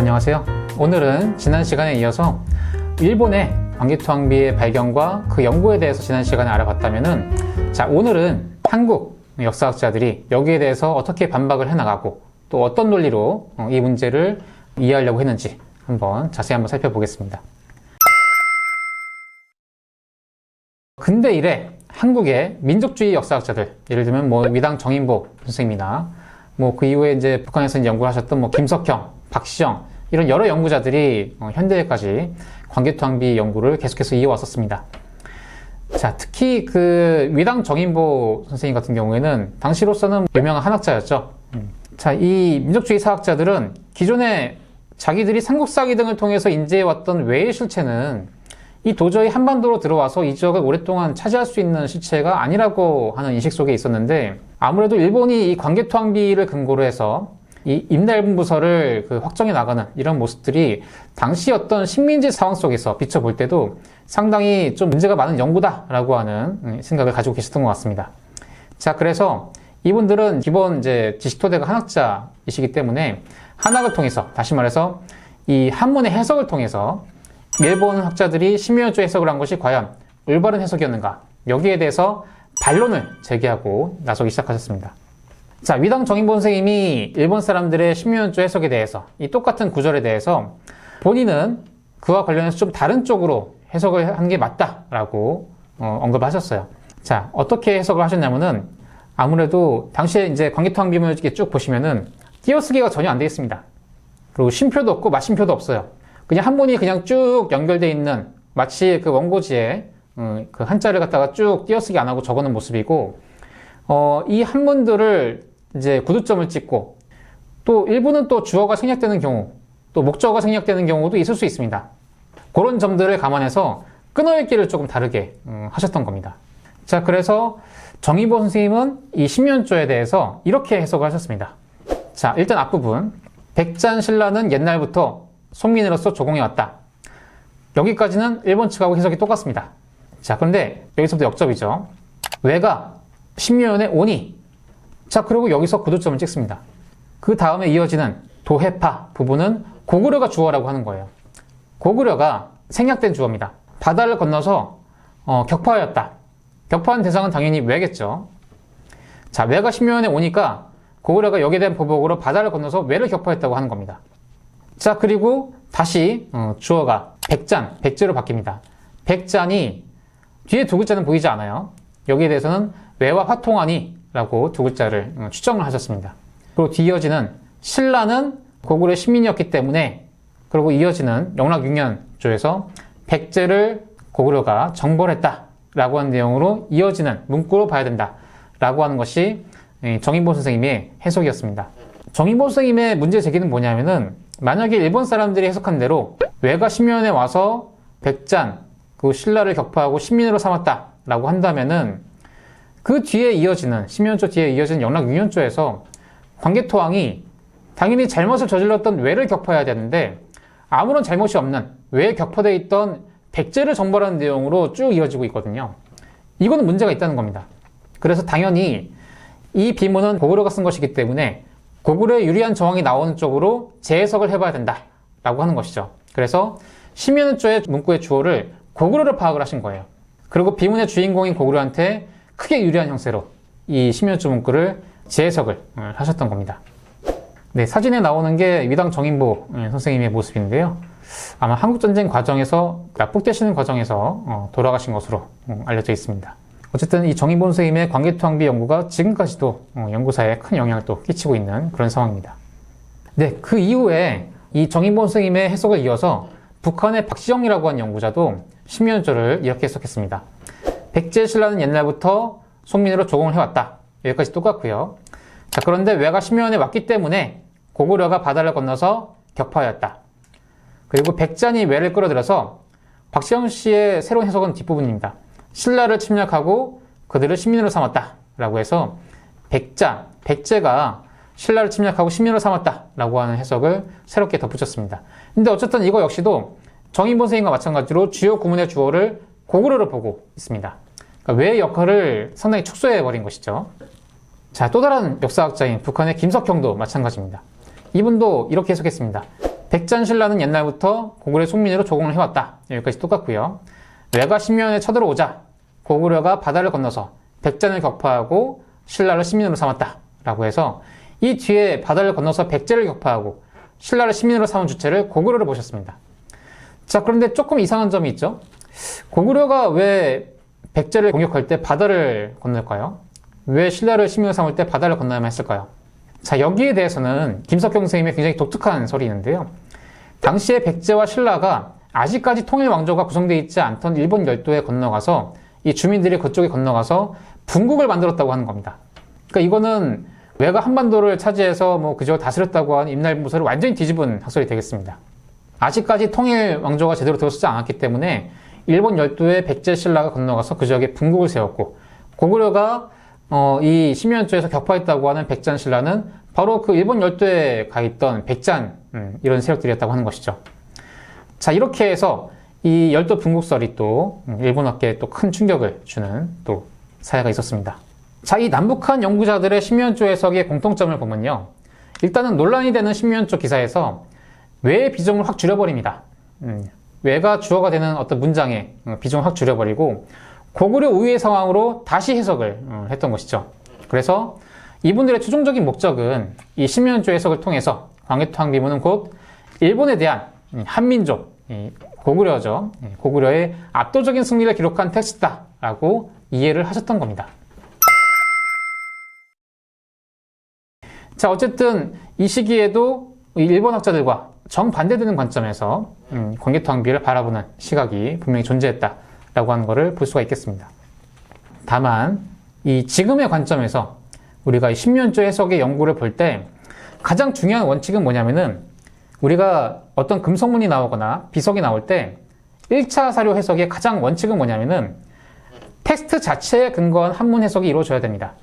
안녕하세요. 오늘은 지난 시간에 이어서 일본의 광기토항비의 발견과 그 연구에 대해서 지난 시간에 알아봤다면은, 자, 오늘은 한국 역사학자들이 여기에 대해서 어떻게 반박을 해나가고 또 어떤 논리로 이 문제를 이해하려고 했는지 자세히 한번 살펴보겠습니다. 근대 이래 한국의 민족주의 역사학자들, 예를 들면 위당 정인보 선생님이나 그 이후에 이제 북한에서 이제 연구를 하셨던 김석형, 박시영 이런 여러 연구자들이 현대까지 광기토항비 연구를 계속해서 이어왔었습니다. 자, 특히 위당 정인보 선생님 같은 경우에는 당시로서는 유명한 한학자였죠. 자, 이 민족주의 사학자들은 기존에 자기들이 삼국사기 등을 통해서 인지해왔던 외의 실체는 이 도저히 한반도로 들어와서 이 지역을 오랫동안 차지할 수 있는 실체가 아니라고 하는 인식 속에 있었는데, 아무래도 일본이 이 광기토항비를 근거로 해서 이 임날분 부서를 확정해 나가는 이런 모습들이 당시 어떤 식민지 상황 속에서 비춰볼 때도 상당히 좀 문제가 많은 연구다라고 하는 생각을 가지고 계셨던 것 같습니다. 자, 그래서 이분들은 기본 이제 지식토대가 한학자이시기 때문에 한학을 통해서, 다시 말해서 이 한문의 해석을 통해서 일본 학자들이 신묘연조 해석을 한 것이 과연 올바른 해석이었는가, 여기에 대해서 반론을 제기하고 나서기 시작하셨습니다. 자, 위당 정인보 선생님이 일본 사람들의 신묘연조 해석에 대해서, 이 똑같은 구절에 대해서 본인은 그와 관련해서 좀 다른 쪽으로 해석을 한 게 맞다라고 언급을 하셨어요. 자, 어떻게 해석을 하셨냐면은, 아무래도 당시에 이제 광기토항비문을 이렇게 쭉 보시면은 띄어쓰기가 전혀 안 되어 있습니다. 그리고 쉼표도 없고 맞쉼표도 없어요. 그냥 한문이 그냥 쭉 연결되어 있는, 마치 원고지에 그 한자를 갖다가 쭉 띄어쓰기 안 하고 적어놓은 모습이고, 이 한문들을 이제 구두점을 찍고, 또 일부는 또 주어가 생략되는 경우, 또 목적어가 생략되는 경우도 있을 수 있습니다. 그런 점들을 감안해서 끊어읽기를 조금 다르게 하셨던 겁니다. 자, 그래서 정인보 선생님은 이 신묘연조에 대해서 이렇게 해석을 하셨습니다. 자, 일단 앞부분, 백잔신라는 옛날부터 속민으로서 조공해왔다. 여기까지는 일본 측하고 해석이 똑같습니다. 자, 그런데 여기서부터 역접이죠. 왜가 신묘연의 오니. 자, 그리고 여기서 구두점을 찍습니다. 그 다음에 이어지는 도해파 부분은 고구려가 주어라고 하는 거예요. 고구려가 생략된 주어입니다. 바다를 건너서 격파하였다. 격파한 대상은 당연히 왜겠죠. 자, 왜가 신묘연에 오니까 고구려가 여기에 대한 보복으로 바다를 건너서 왜를 격파했다고 하는 겁니다. 자, 그리고 다시 주어가 백잔, 백제로 바뀝니다. 백잔이 뒤에 두 글자는 보이지 않아요. 여기에 대해서는 왜와 화통하니 라고 두 글자를 추정을 하셨습니다. 그리고 뒤 이어지는 신라는 고구려의 신민이었기 때문에, 그리고 이어지는 영락육년조에서 백제를 고구려가 정벌했다 라고 하는 내용으로 이어지는 문구로 봐야 된다 라고 하는 것이 정인보 선생님의 해석이었습니다. 정인보 선생님의 문제 제기는 뭐냐면은, 만약에 일본 사람들이 해석한 대로 왜가 신묘연에 와서 백잔, 그 신라를 격파하고 신민으로 삼았다 라고 한다면은, 그 뒤에 이어지는, 신묘연조 뒤에 이어지는 영락육년조에서 광기토왕이 당연히 잘못을 저질렀던 왜를 격파해야 되는데, 아무런 잘못이 없는 왜에 격파되어 있던 백제를 정벌하는 내용으로 쭉 이어지고 있거든요. 이거는 문제가 있다는 겁니다. 그래서 당연히 이 비문은 고구려가 쓴 것이기 때문에 고구려에 유리한 정황이 나오는 쪽으로 재해석을 해봐야 된다 라고 하는 것이죠. 그래서 신묘연조의 문구의 주어를 고구려로 파악을 하신 거예요. 그리고 비문의 주인공인 고구려한테 크게 유리한 형태로 이 신묘연조 문구를 재해석을 하셨던 겁니다. 네, 사진에 나오는 게 위당 정인보 선생님의 모습인데요. 아마 한국전쟁 과정에서, 납북되시는 과정에서 돌아가신 것으로 알려져 있습니다. 어쨌든 이 정인보 선생님의 광기토항비 연구가 지금까지도 연구사에 큰 영향을 또 끼치고 있는 그런 상황입니다. 네, 그 이후에 이 정인보 선생님의 해석을 이어서 북한의 박시영이라고 하는 연구자도 신묘연조를 이렇게 해석했습니다. 백제신라는 옛날부터 속민으로 조공을 해왔다. 여기까지 똑같고요. 자, 그런데 왜가 신묘연에 왔기 때문에 고구려가 바다를 건너서 격파하였다. 그리고 백잔이 왜를 끌어들여서, 박시영 씨의 새로운 해석은 뒷부분입니다. 신라를 침략하고 그들을 신민으로 삼았다 라고 해서 백잔, 백제가 신라를 침략하고 신민으로 삼았다 라고 하는 해석을 새롭게 덧붙였습니다. 근데 어쨌든 이거 역시도 정인보 선생님과 마찬가지로 주요 구문의 주어를 고구려로 보고 있습니다. 그러니까 왜의 역할을 상당히 축소해버린 것이죠. 자, 또 다른 역사학자인 북한의 김석형도 마찬가지입니다. 이분도 이렇게 해석했습니다. 백잔신라는 옛날부터 고구려 속민으로 조공을 해왔다. 여기까지 똑같고요. 외가 신면에 쳐들어오자 고구려가 바다를 건너서 백잔을 격파하고 신라를 시민으로 삼았다. 라고 해서 이 뒤에 바다를 건너서 백제를 격파하고 신라를 시민으로 삼은 주체를 고구려로 보셨습니다. 자, 그런데 조금 이상한 점이 있죠. 고구려가 왜 백제를 공격할 때 바다를 건널까요? 왜 신라를 시민으로 삼을 때 바다를 건너야만 했을까요? 자, 여기에 대해서는 김석경 선생님의 굉장히 독특한 설이 있는데요. 당시에 백제와 신라가 아직까지 통일 왕조가 구성되어 있지 않던 일본 열도에 건너가서 이 주민들이 그쪽에 건너가서 분국을 만들었다고 하는 겁니다. 그러니까 이거는 외가 한반도를 차지해서 뭐 그저 다스렸다고 하는 임날분부설을 완전히 뒤집은 학설이 되겠습니다. 아직까지 통일 왕조가 제대로 들어서지 않았기 때문에 일본 열도에 백제 신라가 건너가서 그 지역에 분국을 세웠고 고구려가 이 심연조에서 격파했다고 하는 백잔 신라는 바로 그 일본 열도에 가 있던 백잔 이런 세력들이었다고 하는 것이죠. 자, 이렇게 해서 이 열도 분국설이 또 일본학계에 또 큰 충격을 주는 또 사례가 있었습니다. 자, 이 남북한 연구자들의 신면조 해석의 공통점을 보면요. 일단은 논란이 되는 신면조 기사에서 외의 비중을 확 줄여버립니다. 외가 주어가 되는 어떤 문장의 비중을 확 줄여버리고 고구려 우위의 상황으로 다시 해석을 했던 것이죠. 그래서 이분들의 최종적인 목적은 이 신면조 해석을 통해서 광해토항 비문은 곧 일본에 대한 한민족, 고구려죠. 고구려의 압도적인 승리를 기록한 텍스트다라고 이해를 하셨던 겁니다. 자, 어쨌든 이 시기에도 일본 학자들과 정반대되는 관점에서 광해토항비를 바라보는 시각이 분명히 존재했다라고 하는 것을 볼 수가 있겠습니다. 다만 이 지금의 관점에서 우리가 이 신면조 해석의 연구를 볼 때 가장 중요한 원칙은 뭐냐면은 우리가 어떤 금속문이 나오거나 비석이 나올 때 1차 사료 해석의 가장 원칙은 뭐냐면은 텍스트 자체에 근거한 한문 해석이 이루어져야 됩니다.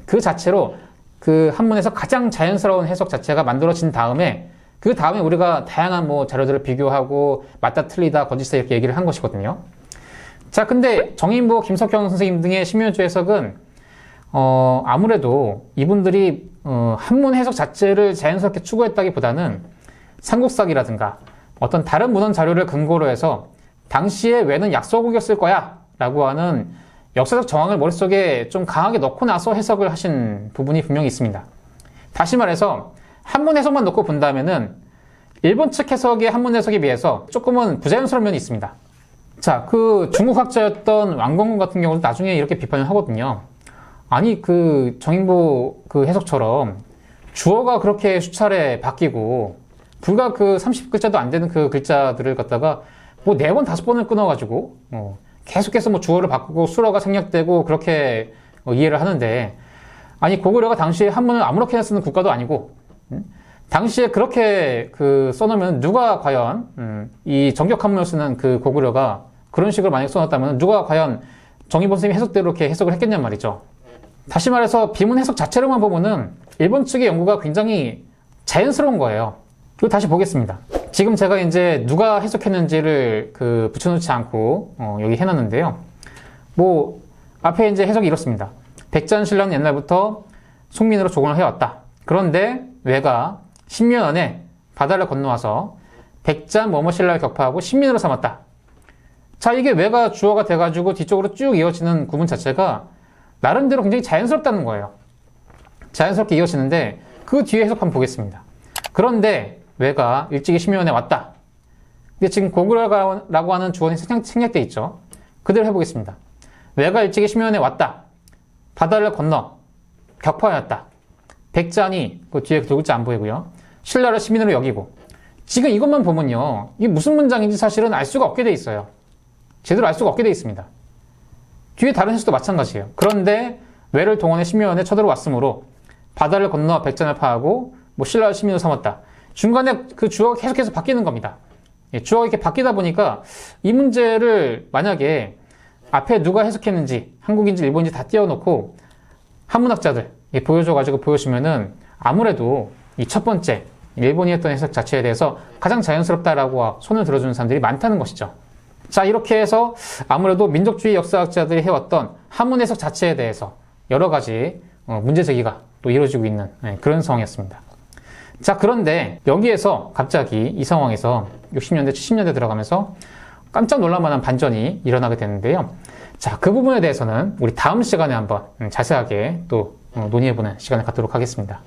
그 자체로 그 한문에서 가장 자연스러운 해석 자체가 만들어진 다음에 그 다음에 우리가 다양한 뭐 자료들을 비교하고 맞다 틀리다 거짓다 이렇게 얘기를 한 것이거든요. 자, 근데 정인보, 김석경 선생님 등의 신면조 해석은 아무래도 이분들이 한문 해석 자체를 자연스럽게 추구했다기보다는 삼국사기라든가 어떤 다른 문헌 자료를 근거로 해서 당시에 왜는 약소국이었을 거야 라고 하는 역사적 정황을 머릿속에 좀 강하게 넣고 나서 해석을 하신 부분이 분명히 있습니다. 다시 말해서 한문 해석만 놓고 본다면은 일본 측 해석의 한문 해석에 비해서 조금은 부자연스러운 면이 있습니다. 자, 그 중국 학자였던 왕건군 같은 경우도 나중에 이렇게 비판을 하거든요. 아니, 그 정인보 그 해석처럼 주어가 그렇게 수차례 바뀌고 불과 그 30글자도 안 되는 그 글자들을 갖다가 뭐 4번, 5번을 끊어가지고 계속해서 뭐 주어를 바꾸고 수어가 생략되고 그렇게 이해를 하는데, 아니 고구려가 당시에 한문을 아무렇게나 쓰는 국가도 아니고 당시에 그렇게 그 써놓으면 누가 과연 이 정격 한문을 쓰는 그 고구려가 그런 식으로 만약 써놨다면 누가 과연 정인보 선생님이 해석대로 이렇게 해석을 했겠냔 말이죠. 다시 말해서 비문 해석 자체로만 보면은 일본 측의 연구가 굉장히 자연스러운 거예요. 그리고 다시 보겠습니다. 지금 제가 이제 누가 해석했는지를 그 붙여놓지 않고 여기 해놨는데요. 뭐 앞에 이제 해석이 이렇습니다. 백잔신라는 옛날부터 속민으로 조공을 해왔다. 그런데 외가 10년 안에 바다를 건너와서 백잔 뭐뭐신라를 격파하고 신민으로 삼았다. 자, 이게 외가 주어가 돼가지고 뒤쪽으로 쭉 이어지는 구문 자체가 나름대로 굉장히 자연스럽다는 거예요. 자연스럽게 이어지는데 그 뒤에 해석 한번 보겠습니다. 그런데 외가 일찍이 신면에 왔다. 근데 지금 고구려라고 하는 주어는 생략돼 있죠. 그대로 해보겠습니다. 외가 일찍이 신면에 왔다. 바다를 건너 격파하였다. 백잔이 그 뒤에 두 글자 안 보이고요. 신라를 시민으로 여기고. 지금 이것만 보면요, 이게 무슨 문장인지 사실은 알 수가 없게 돼 있어요. 제대로 알 수가 없게 돼 있습니다. 뒤에 다른 해석도 마찬가지예요. 그런데 외를 동원해 신면에 쳐들어왔으므로 바다를 건너 백잔을 파하고 뭐 신라를 시민으로 삼았다. 중간에 그 주어가 계속해서 바뀌는 겁니다. 주어가 이렇게 바뀌다 보니까 이 문제를 만약에 앞에 누가 해석했는지 한국인지 일본인지 다 띄워놓고 한문학자들 보여줘가지고 보여주면은 아무래도 이 첫 번째 일본이 했던 해석 자체에 대해서 가장 자연스럽다라고 손을 들어주는 사람들이 많다는 것이죠. 자, 이렇게 해서 아무래도 민족주의 역사학자들이 해왔던 한문 해석 자체에 대해서 여러 가지 문제 제기가 또 이루어지고 있는 그런 상황이었습니다. 자, 그런데 여기에서 갑자기 이 상황에서 60년대, 70년대 들어가면서 깜짝 놀랄만한 반전이 일어나게 되는데요. 자, 그 부분에 대해서는 우리 다음 시간에 한번 자세하게 또 논의해보는 시간을 갖도록 하겠습니다.